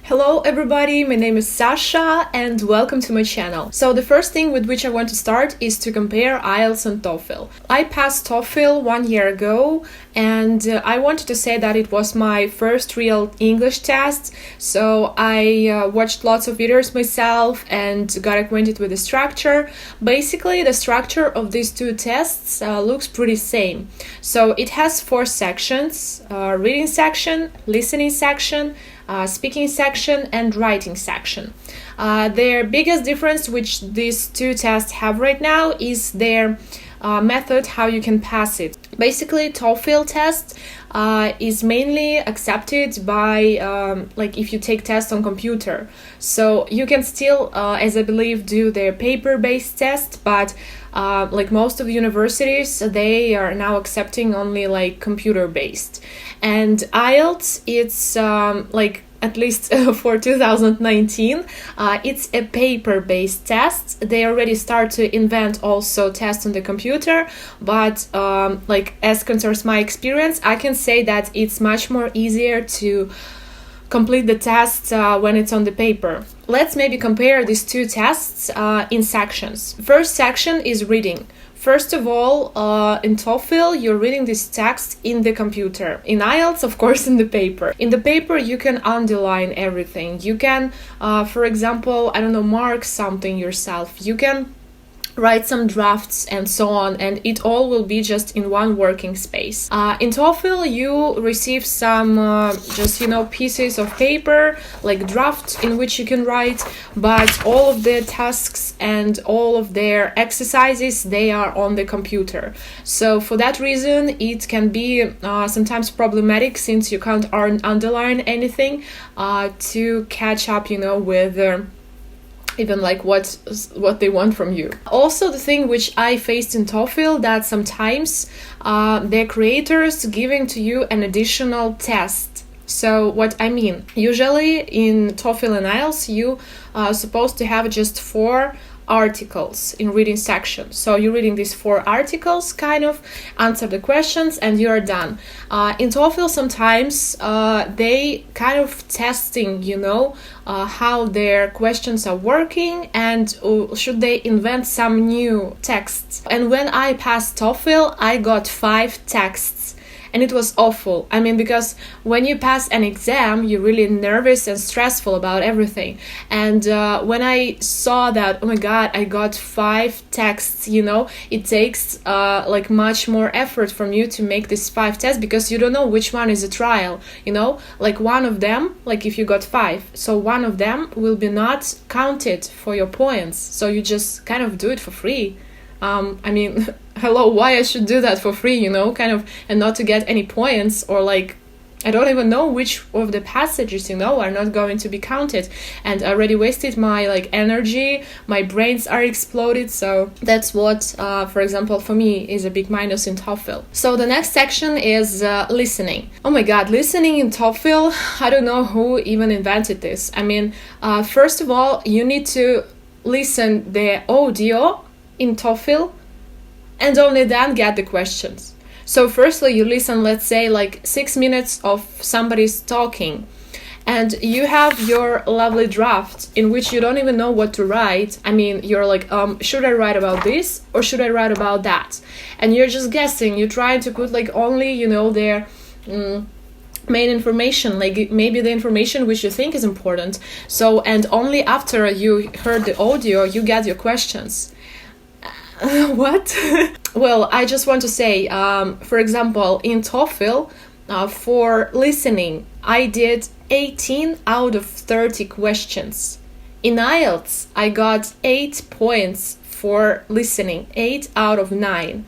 Hello everybody, my name is Sasha and welcome to my channel. So the first thing with which I want to start is to compare IELTS and TOEFL. I passed TOEFL 1 year ago and I wanted to say that it was my first real English test. So I watched lots of videos myself and got acquainted with the structure. Basically, the structure of these two tests looks pretty same. So it has 4 sections, reading section, listening section, speaking section and writing section. Their biggest difference which these two tests have right now is their method, how you can pass it. Basically, TOEFL test is mainly accepted by like if you take tests on computer. So you can still, as I believe, do their paper-based test, but like most of the universities, they are now accepting only like computer-based. And IELTS, it's like at least for 2019, it's a paper-based test. They already start to invent also tests on the computer, but like as concerns my experience, I can say that it's much more easier to complete the test when it's on the paper. Let's maybe compare these two tests in sections. First section is reading. First of all, in TOEFL, you're reading this text in the computer. In IELTS, of course, in the paper. In the paper, you can underline everything. You can, for example, I don't know, mark something yourself. You can write some drafts and so on, and it all will be just in one working space. In TOEFL, you receive some just, pieces of paper, like drafts in which you can write, but all of the tasks and all of their exercises, they are on the computer. So for that reason, it can be sometimes problematic since you can't underline anything to catch up, with even like what they want from you. Also, the thing which I faced in TOEFL, that sometimes the creators giving to you an additional test. So what I mean, usually in TOEFL and IELTS, you are supposed to have just 4 articles in reading section. So you're reading these 4 articles, kind of answer the questions, and you're done. In TOEFL, sometimes they kind of testing, how their questions are working and should they invent some new texts. And when I passed TOEFL, I got 5 texts. And it was awful. I mean, because when you pass an exam, you're really nervous and stressful about everything. And when I saw that, oh my God, I got 5 texts, it takes like much more effort from you to make these 5 tests because you don't know which one is a trial, like one of them, like if you got 5, so one of them will be not counted for your points. So you just kind of do it for free. I mean, hello, why I should do that for free, and not to get any points, or like, I don't even know which of the passages, are not going to be counted, and I already wasted my energy, my brains are exploded, so that's what, for example, for me is a big minus in TOEFL. So the next section is listening. Oh my God, listening in TOEFL, I don't know who even invented this. I mean, first of all, you need to listen the audio in TOEFL and only then get the questions. So firstly, you listen, let's say, like 6 minutes of somebody's talking, and you have your lovely draft in which you don't even know what to write. I mean, you're like, should I write about this or should I write about that? And you're just guessing. You're trying to put like only, their main information, like maybe the information which you think is important. So, and only after you heard the audio, you get your questions. What? Well, I just want to say, for example, in TOEFL, for listening, I did 18 out of 30 questions. In IELTS, I got 8 points for listening, 8 out of 9.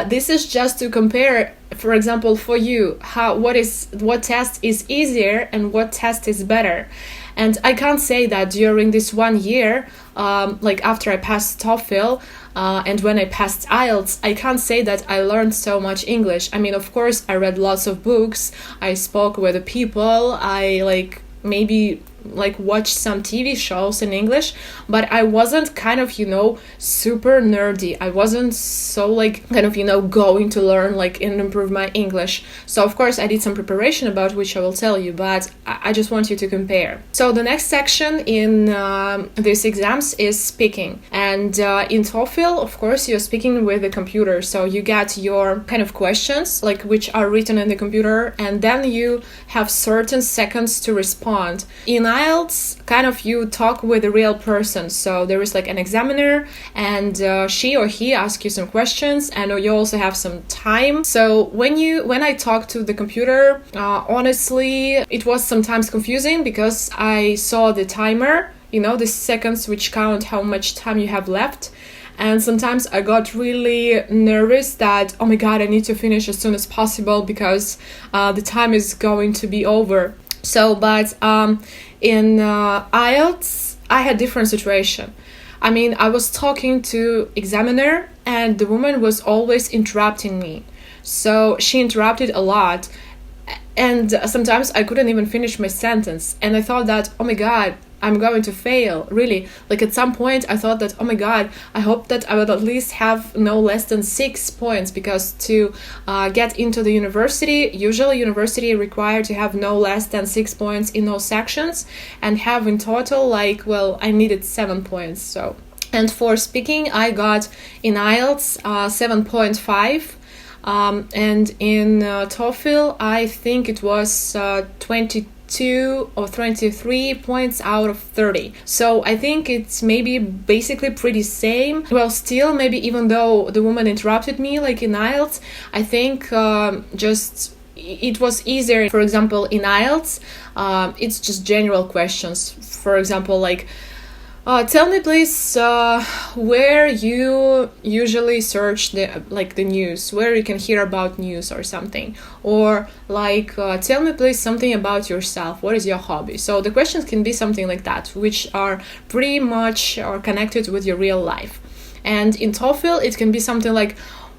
This is just to compare, for example, for you, what test is easier and what test is better. And I can't say that during this 1 year, like after I passed TOEFL and when I passed IELTS, I can't say that I learned so much English. I mean, of course, I read lots of books, I spoke with the people, I maybe like watch some TV shows in English, but I wasn't kind of, super nerdy. I wasn't so like kind of, going to learn like and improve my English. So of course I did some preparation about which I will tell you, but I just want you to compare. So the next section in these exams is speaking. And in TOEFL, of course, you're speaking with the computer. So you get your kind of questions, like which are written in the computer, and then you have certain seconds to respond. In IELTS, kind of you talk with a real person. So there is like an examiner, and she or he asks you some questions, and you also have some time. So when I talk to the computer, honestly, it was sometimes confusing because I saw the timer, the seconds which count how much time you have left. And sometimes I got really nervous that, oh my God, I need to finish as soon as possible because the time is going to be over. So, but in IELTS, I had different situation. I mean, I was talking to examiner and the woman was always interrupting me. So she interrupted a lot. And sometimes I couldn't even finish my sentence. And I thought that, oh my God, I'm going to fail, really. Like at some point I thought that, oh my God, I hope that I would at least have no less than 6 points, because to get into the university, usually university require to have no less than 6 points in those sections, and have in total I needed 7 points. So, and for speaking I got in IELTS 7.5. And in TOEFL, I think it was 22 or 23 points out of 30. So I think it's maybe basically pretty same. Well, still, maybe even though the woman interrupted me, like in IELTS, I think just it was easier. For example, in IELTS, it's just general questions. For example, like, tell me please where you usually search the news, where you can hear about news or something, or like tell me please something about yourself, what is your hobby. So the questions can be something like that, which are pretty much are connected with your real life. And in TOEFL it can be something like,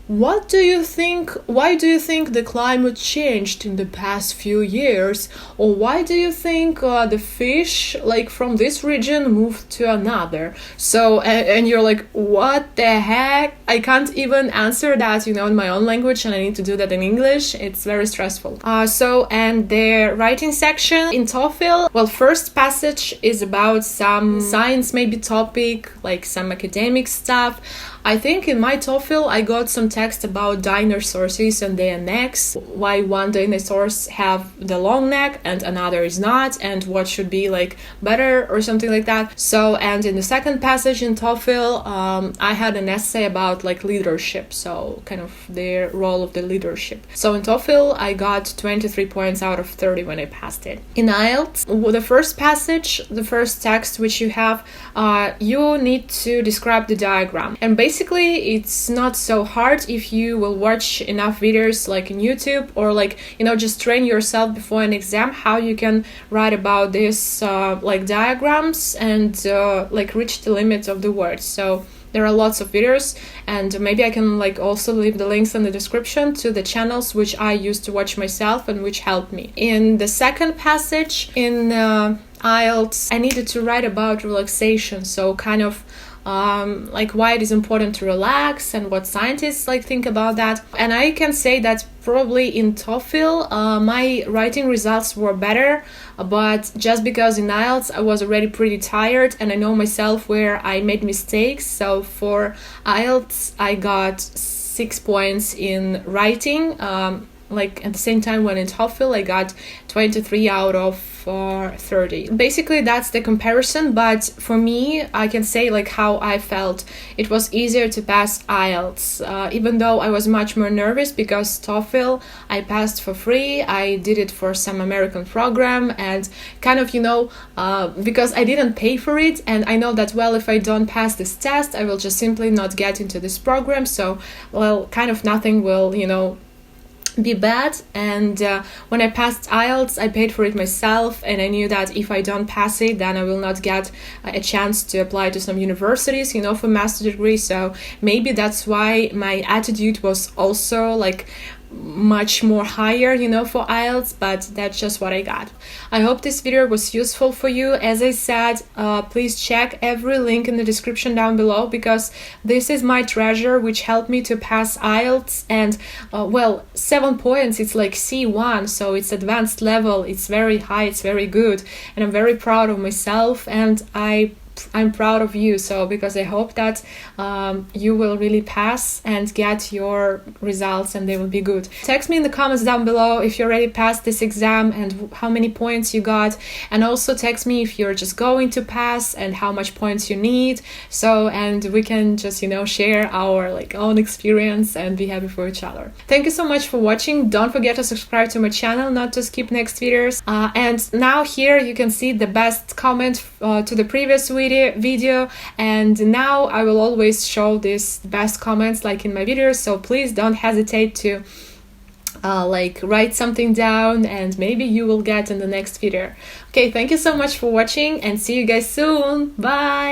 why do you think the climate changed in the past few years? Or why do you think the fish like from this region moved to another? So, and you're like, what the heck? I can't even answer that, in my own language, and I need to do that in English. It's very stressful. So, and the writing section in TOEFL, well, first passage is about some science maybe topic, like some academic stuff. I think in my TOEFL I got some text about dinosaurs and their necks, why one dinosaurs have the long neck and another is not, and what should be like better or something like that. So, and in the second passage in TOEFL, I had an essay about like leadership, so kind of the role of the leadership. So in TOEFL I got 23 points out of 30 when I passed it. In IELTS, the first passage, the first text which you have, you need to describe the diagram. And basically it's not so hard if you will watch enough videos like in YouTube, or like, just train yourself before an exam how you can write about this like diagrams and like reach the limit of the words. So there are lots of videos, and maybe I can like also leave the links in the description to the channels which I used to watch myself and which helped me. In the second passage in IELTS, I needed to write about relaxation, so kind of like why it is important to relax and what scientists like think about that. And I can say that probably in TOEFL my writing results were better, but just because in IELTS I was already pretty tired and I know myself where I made mistakes. So for IELTS I got 6 points in writing, like at the same time when in TOEFL I got 23 out of 30. Basically that's the comparison, but for me I can say like how I felt. It was easier to pass IELTS, even though I was much more nervous, because TOEFL I passed for free. I did it for some American program, and kind of because I didn't pay for it, and I know that, well, if I don't pass this test I will just simply not get into this program, so well, kind of nothing will be bad. And when I passed IELTS I paid for it myself, and I knew that if I don't pass it then I will not get a chance to apply to some universities for master degree. So maybe that's why my attitude was also like much more higher, for IELTS, but that's just what I got. I hope this video was useful for you. As I said, please check every link in the description down below, because this is my treasure which helped me to pass IELTS. And 7 points, it's like C1, so it's advanced level, it's very high, it's very good, and I'm very proud of myself, and I'm proud of you, so because I hope that you will really pass and get your results, and they will be good. Text me in the comments down below if you already passed this exam and how many points you got, and also text me if you're just going to pass and how much points you need, and we can just share our own experience and be happy for each other. Thank you so much for watching. Don't forget to subscribe to my channel not to skip next videos, and now here you can see the best comment to the previous video, and now I will always show these best comments in my videos, so please don't hesitate to write something down, and maybe you will get in the next video. Okay, thank you so much for watching, and see you guys soon. Bye.